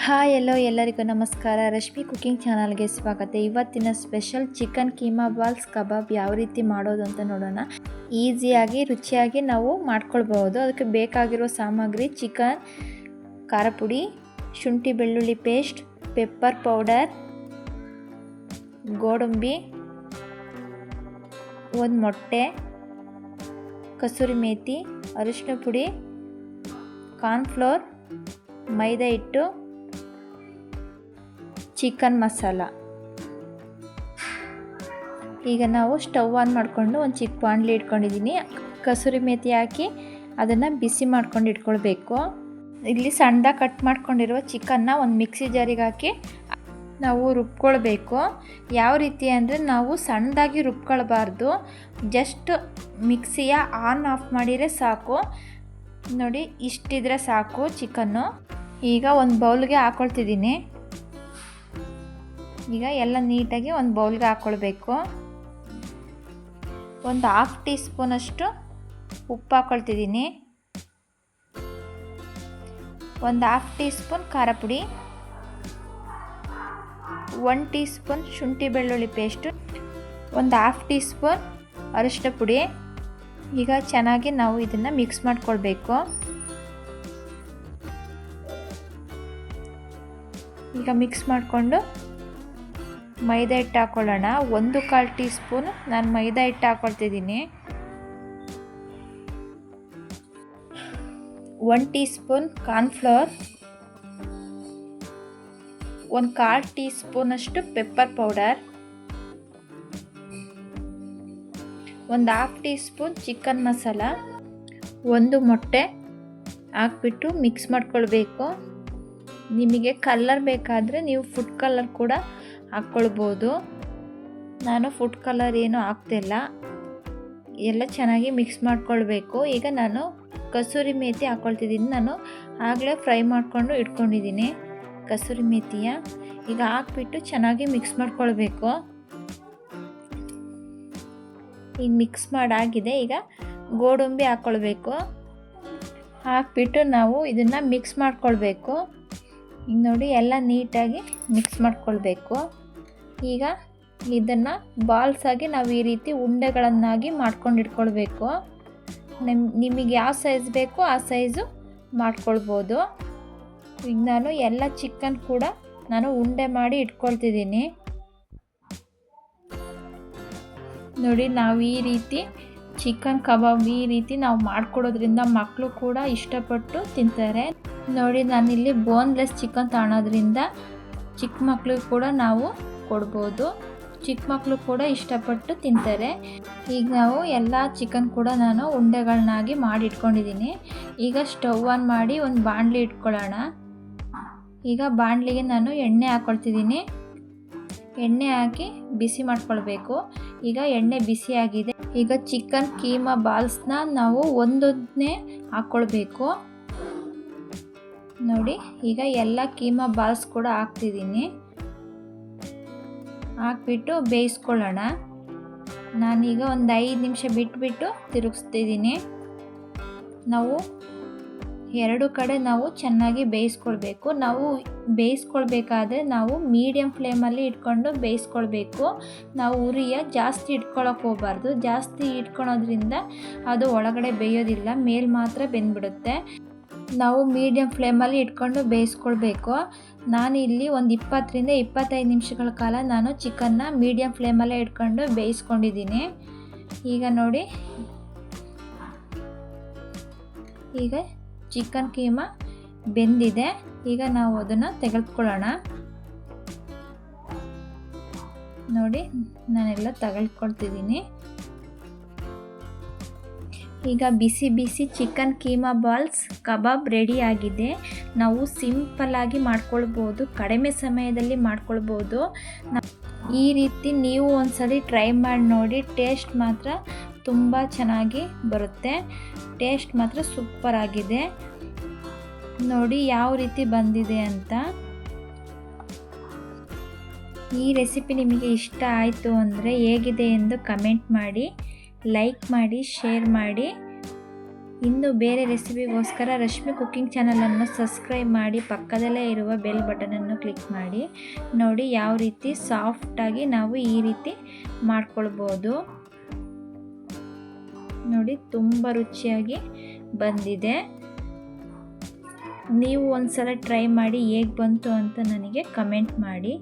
Hi ಎಲ್ಲರಿಗೂ ನಮಸ್ಕಾರ. Rashmi cooking ಚಾನಲ್ಗೆ ಸ್ವಾಗತ. ಇವತ್ತಿನ ಸ್ಪೆಷಲ್ ಚಿಕನ್ ಕೀಮಾ ಬಾಲ್ಸ್ ಕಬಾಬ್ ಯಾವ ರೀತಿ ಮಾಡೋದು ಅಂತ ನೋಡೋಣ. ಈಸಿಯಾಗಿ ರುಚಿಯಾಗಿ ನಾವು ಮಾಡ್ಕೊಳ್ಬಹುದು. ಅದಕ್ಕೆ ಬೇಕಾಗಿರೋ ಸಾಮಗ್ರಿ: ಚಿಕನ್, ಖಾರ ಪುಡಿ, ಶುಂಠಿ ಬೆಳ್ಳುಳ್ಳಿ ಪೇಸ್ಟ್, ಪೆಪ್ಪರ್ ಪೌಡರ್, ಗೋಡಂಬಿ, ಒಂದು ಮೊಟ್ಟೆ, ಕಸೂರಿ ಮೇಥಿ, ಅರಿಶಿನ ಪುಡಿ, ಕಾರ್ನ್ಫ್ಲೋರ್, ಮೈದಾ ಹಿಟ್ಟು, ಚಿಕನ್ ಮಸಾಲ. ಈಗ ನಾವು ಸ್ಟವ್ ಆನ್ ಮಾಡಿಕೊಂಡು ಒಂದು ಚಿಕ್ಕ ಬಾಣಲಿ ಇಟ್ಕೊಂಡಿದ್ದೀನಿ. ಕಸೂರಿ ಮೇಥಿ ಹಾಕಿ ಅದನ್ನು ಬಿಸಿ ಮಾಡ್ಕೊಂಡು ಇಟ್ಕೊಳ್ಬೇಕು. ಇಲ್ಲಿ ಸಣ್ಣದಾಗಿ ಕಟ್ ಮಾಡ್ಕೊಂಡಿರುವ ಚಿಕನ್ನ ಒಂದು ಮಿಕ್ಸಿ ಜಾರಿಗೆ ಹಾಕಿ ನಾವು ರುಬ್ಕೊಳ್ಬೇಕು. ಯಾವ ರೀತಿ ಅಂದರೆ ನಾವು ಸಣ್ಣದಾಗಿ ರುಬ್ಕೊಳ್ಬಾರ್ದು, ಜಸ್ಟ್ ಮಿಕ್ಸಿಯ ಆನ್ ಆಫ್ ಮಾಡಿದರೆ ಸಾಕು. ನೋಡಿ, ಇಷ್ಟಿದ್ರೆ ಸಾಕು ಚಿಕನ್ನು. ಈಗ ಒಂದು ಬೌಲ್ಗೆ ಹಾಕ್ಕೊಳ್ತಿದ್ದೀನಿ. ಈಗ ಎಲ್ಲ ನೀಟಾಗಿ ಒಂದು ಬೌಲ್ಗೆ ಹಾಕ್ಕೊಳ್ಬೇಕು. ಒಂದು 1/2 ಟೀ ಸ್ಪೂನಷ್ಟು ಉಪ್ಪು ಹಾಕ್ಕೊಳ್ತಿದ್ದೀನಿ. ಒಂದು 1/2 ಟೀ ಸ್ಪೂನ್ ಖಾರ ಪುಡಿ, 1 ಟೀ ಸ್ಪೂನ್ ಶುಂಠಿ ಬೆಳ್ಳುಳ್ಳಿ ಪೇಸ್ಟು, ಒಂದು 1/2 ಟೀ ಸ್ಪೂನ್ ಅರಿಶಿನ ಪುಡಿ. ಈಗ ಚೆನ್ನಾಗಿ ನಾವು ಇದನ್ನು ಮಿಕ್ಸ್ ಮಾಡ್ಕೊಳ್ಬೇಕು. ಈಗ ಮಿಕ್ಸ್ ಮಾಡಿಕೊಂಡು ಮೈದಾ ಹಿಟ್ಟು ಹಾಕ್ಕೊಳ್ಳೋಣ. 1/4 ಟೀ ಸ್ಪೂನ್ ನಾನು ಮೈದಾ ಹಿಟ್ಟು ಹಾಕ್ಕೊಳ್ತಿದ್ದೀನಿ. 1 ಟೀ ಸ್ಪೂನ್ ಕಾರ್ನ್ಫ್ಲೋರ್, 1/4 ಟೀ ಸ್ಪೂನಷ್ಟು ಪೆಪ್ಪರ್ ಪೌಡರ್, ಒಂದು 1/2 ಟೀ ಸ್ಪೂನ್ ಚಿಕನ್ ಮಸಾಲ, ಒಂದು ಮೊಟ್ಟೆ ಹಾಕ್ಬಿಟ್ಟು ಮಿಕ್ಸ್ ಮಾಡ್ಕೊಳ್ಬೇಕು. ನಿಮಗೆ ಕಲರ್ ಬೇಕಾದರೆ ನೀವು ಫುಡ್ ಕಲರ್ ಕೂಡ ಹಾಕ್ಕೊಳ್ಬೋದು. ನಾನು ಫುಡ್ ಕಲರ್ ಏನೂ ಹಾಕ್ತಿಲ್ಲ. ಎಲ್ಲ ಚೆನ್ನಾಗಿ ಮಿಕ್ಸ್ ಮಾಡ್ಕೊಳ್ಬೇಕು. ಈಗ ನಾನು ಕಸೂರಿ ಮೇಥಿ ಹಾಕ್ಕೊಳ್ತಿದ್ದೀನಿ. ನಾನು ಆಗಲೇ ಫ್ರೈ ಮಾಡಿಕೊಂಡು ಇಟ್ಕೊಂಡಿದ್ದೀನಿ ಕಸೂರಿ ಮೇಥಿಯ. ಈಗ ಹಾಕ್ಬಿಟ್ಟು ಚೆನ್ನಾಗಿ ಮಿಕ್ಸ್ ಮಾಡ್ಕೊಳ್ಬೇಕು. ಈಗ ಮಿಕ್ಸ್ ಮಾಡಾಗಿದೆ. ಈಗ ಗೋಡಂಬಿ ಹಾಕ್ಕೊಳ್ಬೇಕು. ಹಾಕ್ಬಿಟ್ಟು ನಾವು ಇದನ್ನು ಮಿಕ್ಸ್ ಮಾಡ್ಕೊಳ್ಬೇಕು. ಈಗ ನೋಡಿ, ಎಲ್ಲ ನೀಟಾಗಿ ಮಿಕ್ಸ್ ಮಾಡ್ಕೊಳ್ಬೇಕು. ಈಗ ಇದನ್ನು ಬಾಲ್ಸಾಗಿ ನಾವು ಈ ರೀತಿ ಉಂಡೆಗಳನ್ನಾಗಿ ಮಾಡ್ಕೊಂಡು ಇಟ್ಕೊಳ್ಬೇಕು. ನಿಮಗೆ ಯಾವ ಸೈಜ್ ಬೇಕೋ ಆ ಸೈಜು ಮಾಡ್ಕೊಳ್ಬೋದು. ಈಗ ನಾನು ಎಲ್ಲ ಚಿಕನ್ ಕೂಡ ನಾನು ಉಂಡೆ ಮಾಡಿ ಇಟ್ಕೊಳ್ತಿದ್ದೀನಿ. ನೋಡಿ, ನಾವು ಈ ರೀತಿ ಚಿಕನ್ ಕಬಾಬ್ ಈ ರೀತಿ ನಾವು ಮಾಡಿಕೊಡೋದ್ರಿಂದ ಮಕ್ಕಳು ಕೂಡ ಇಷ್ಟಪಟ್ಟು ತಿಂತಾರೆ. ನೋಡಿ, ನಾನಿಲ್ಲಿ ಬೋನ್ಲೆಸ್ ಚಿಕನ್ ತಗೊಳೋದ್ರಿಂದ ಚಿಕ್ಕ ಮಕ್ಕಳಿಗೆ ಕೂಡ ನಾವು ಕೊಡ್ಬೋದು. ಚಿಕ್ಕ ಮಕ್ಕಳು ಕೂಡ ಇಷ್ಟಪಟ್ಟು ತಿಂತಾರೆ. ಈಗ ನಾವು ಎಲ್ಲ ಚಿಕನ್ ಕೂಡ ನಾನು ಉಂಡೆಗಳನ್ನಾಗಿ ಮಾಡಿ ಇಟ್ಕೊಂಡಿದ್ದೀನಿ. ಈಗ ಸ್ಟವ್ ಆನ್ ಮಾಡಿ ಒಂದು ಬಾಣಲಿ ಇಟ್ಕೊಳ್ಳೋಣ. ಈಗ ಬಾಣಲಿಗೆ ನಾನು ಎಣ್ಣೆ ಹಾಕ್ಕೊಳ್ತಿದ್ದೀನಿ. ಎಣ್ಣೆ ಹಾಕಿ ಬಿಸಿ ಮಾಡ್ಕೊಳ್ಬೇಕು. ಈಗ ಎಣ್ಣೆ ಬಿಸಿ ಆಗಿದೆ. ಈಗ ಚಿಕನ್ ಕೀಮಾ ಬಾಲ್ಸ್ನ ನಾವು ಒಂದೊಂದನ್ನೇ ಹಾಕ್ಕೊಳ್ಬೇಕು. ನೋಡಿ, ಈಗ ಎಲ್ಲ ಕೀಮಾ ಬಾಲ್ಸ್ ಕೂಡ ಹಾಕ್ತಿದ್ದೀನಿ. ಹಾಕ್ಬಿಟ್ಟು ಬೇಯಿಸ್ಕೊಳ್ಳೋಣ. ನಾನೀಗ ಒಂದು 5 ನಿಮಿಷ ಬಿಟ್ಬಿಟ್ಟು ತಿರುಗಿಸ್ತಿದ್ದೀನಿ. ನಾವು ಎರಡು ಕಡೆ ನಾವು ಚೆನ್ನಾಗಿ ಬೇಯಿಸ್ಕೊಳ್ಬೇಕು. ನಾವು ಬೇಯಿಸ್ಕೊಳ್ಬೇಕಾದ್ರೆ ನಾವು ಮೀಡಿಯಮ್ ಫ್ಲೇಮಲ್ಲಿ ಇಟ್ಕೊಂಡು ಬೇಯಿಸ್ಕೊಳ್ಬೇಕು. ನಾವು ಉರಿಯ ಜಾಸ್ತಿ ಇಟ್ಕೊಳ್ಳೋಕೆ ಹೋಗಬಾರ್ದು. ಜಾಸ್ತಿ ಇಟ್ಕೊಳೋದ್ರಿಂದ ಅದು ಒಳಗಡೆ ಬೇಯೋದಿಲ್ಲ, ಮೇಲೆ ಮಾತ್ರ ಬೆಂದ್ಬಿಡುತ್ತೆ. ನಾವು ಮೀಡಿಯಮ್ ಫ್ಲೇಮಲ್ಲಿ ಇಟ್ಕೊಂಡು ಬೇಯಿಸ್ಕೊಳ್ಬೇಕು. ನಾನು ಇಲ್ಲಿ ಒಂದು 20ರಿಂದ 25 ನಿಮಿಷಗಳ ಕಾಲ ನಾನು ಚಿಕನ್ನ ಮೀಡಿಯಮ್ ಫ್ಲೇಮಲ್ಲೇ ಇಟ್ಕೊಂಡು ಬೇಯಿಸ್ಕೊಂಡಿದ್ದೀನಿ. ಈಗ ನೋಡಿ, ಈಗ ಚಿಕನ್ ಕೀಮಾ ಬೆಂದಿದೆ. ಈಗ ನಾವು ಅದನ್ನು ತೆಗೆದುಕೊಳ್ಳೋಣ. ನೋಡಿ, ನಾನೆಲ್ಲ ತೆಗೆದುಕೊಳ್ತಿದ್ದೀನಿ. ಈಗ ಬಿಸಿ ಬಿಸಿ chicken keema balls kebab ready ಆಗಿದೆ. ನಾವು ಸಿಂಪಲ್ಲಾಗಿ ಮಾಡ್ಕೊಳ್ಬೋದು, ಕಡಿಮೆ ಸಮಯದಲ್ಲಿ ಮಾಡ್ಕೊಳ್ಬೋದು. ಈ ರೀತಿ ನೀವು ಒಂದ್ಸಲಿ ಟ್ರೈ ಮಾಡಿ ನೋಡಿ. ಟೇಸ್ಟ್ ಮಾತ್ರ ತುಂಬ ಚೆನ್ನಾಗಿ ಬರುತ್ತೆ. ಟೇಸ್ಟ್ ಮಾತ್ರ ಸೂಪರ್ ಆಗಿದೆ. ನೋಡಿ ಯಾವ ರೀತಿ ಬಂದಿದೆ ಅಂತ. ಈ ರೆಸಿಪಿ ನಿಮಗೆ ಇಷ್ಟ ಆಯಿತು ಅಂದರೆ ಹೇಗಿದೆ ಎಂದು ಕಮೆಂಟ್ ಮಾಡಿ, ಲೈಕ್ ಮಾಡಿ, ಶೇರ್ ಮಾಡಿ. ಇನ್ನು ಬೇರೆ ರೆಸಿಪಿಗೋಸ್ಕರ ರಶ್ಮಿ ಕುಕ್ಕಿಂಗ್ ಚಾನಲನ್ನು ಸಬ್ಸ್ಕ್ರೈಬ್ ಮಾಡಿ ಪಕ್ಕದಲ್ಲೇ ಇರುವ ಬೆಲ್ ಬಟನನ್ನು ಕ್ಲಿಕ್ ಮಾಡಿ. ನೋಡಿ ಯಾವ ರೀತಿ ಸಾಫ್ಟಾಗಿ ನಾವು ಈ ರೀತಿ ಮಾಡ್ಕೊಳ್ಬೋದು. ನೋಡಿ ತುಂಬ ರುಚಿಯಾಗಿ ಬಂದಿದೆ. ನೀವು ಒಂದ್ಸಲ ಟ್ರೈ ಮಾಡಿ ಹೇಗೆ ಬಂತು ಅಂತ ನನಗೆ ಕಮೆಂಟ್ ಮಾಡಿ.